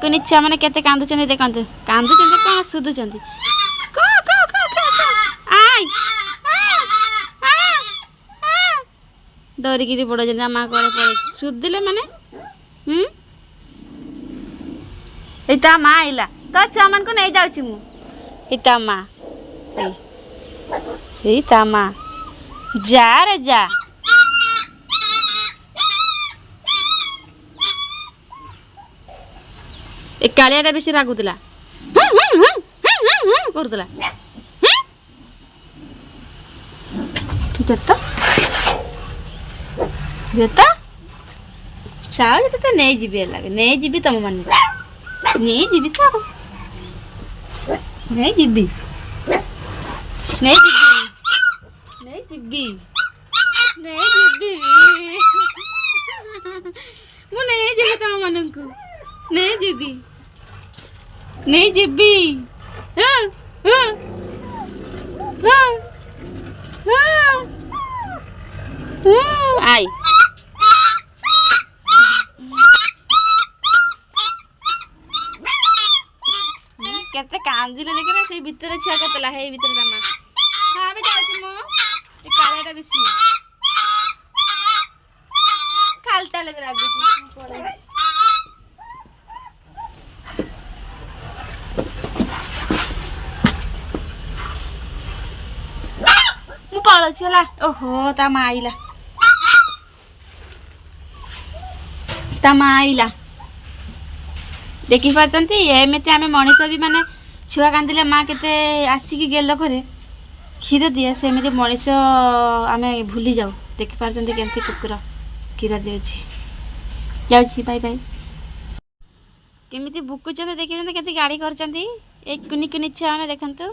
କୁନି ଛୁଆ ମାନେ କେତେ କାନ୍ଦୁଛନ୍ତି ଦେଖନ୍ତୁ। କାନ୍ଦୁଛନ୍ତି କ'ଣ ସୁଧୁଛନ୍ତି। ଡରିକିରି ପଡ଼ଉଛନ୍ତି ମା କୁଆଡ଼େ ପଳେଇ ସୁଧିଲେ ମାନେ ଏଇ ତା ମା ଆଇଲା ତ ଛୁଆମାନଙ୍କୁ ନେଇ ଯାଉଛି ମୁଁ। ଏଇ ତା ମା ଏଇ ତା ମା ଯା ରେ ଯା। ଏ କାଳିଆଟା ବେଶୀ ରାଗୁଥିଲା କରୁଥିଲା। ଚାଉଳ ତତେ ନେଇଯିବି ହେଲାଗ ନେଇଯିବି ତମ ମାନଙ୍କୁ ନେଇଯିବି ତ ନେଇଯିବି ନେଇଯିବି ନେଇଯିବି ନେଇଯିବି ମୁଁ ନେଇଯିବି ତମ ମାନଙ୍କୁ ନେଇଯିବି ନେଇଯିବି ଆଇ କେତେ କାନ୍ଦିଲେ ଦେଖିଲେ ସେଇ ଭିତରେ ଛୁଆ କେତେଲା ହେଇ ଭିତରେ ତା ମା ହଁ ଏବେ ଯାଉଛି ମୁଁ କାଳିଆଟା ବେଶୀ ଖାଲିଟାଲେ ବି ରାଗୁଛି ପଳେଇଛି। ମୁଁ ପଳଉଛି ହେଲା। ଓହୋ ତା ମା ଆଇଲା ଦେଖିପାରୁଛନ୍ତି। ଏମିତି ଆମେ ମଣିଷ ବି ମାନେ ଛୁଆ କାନ୍ଦିଲେ ମା କେତେ ଆସିକି ଗେଲ କରେ କ୍ଷୀର ଦିଏ ସେମିତି ମଣିଷ ଆମେ ଭୁଲି ଯାଉ। ଦେଖିପାରୁଛନ୍ତି କେମିତି କୁକୁର କ୍ଷୀର ଦିଉଛି। ଯାଉଛି ବାଇ ବାଇ। କେମିତି ବୁକୁଛନ୍ତି ଦେଖିଛନ୍ତି କେମିତି ଗାଡ଼ି କରୁଛନ୍ତି ଏଇ କୁନି କୁନି ଛୁଆ ମାନେ ଦେଖନ୍ତୁ।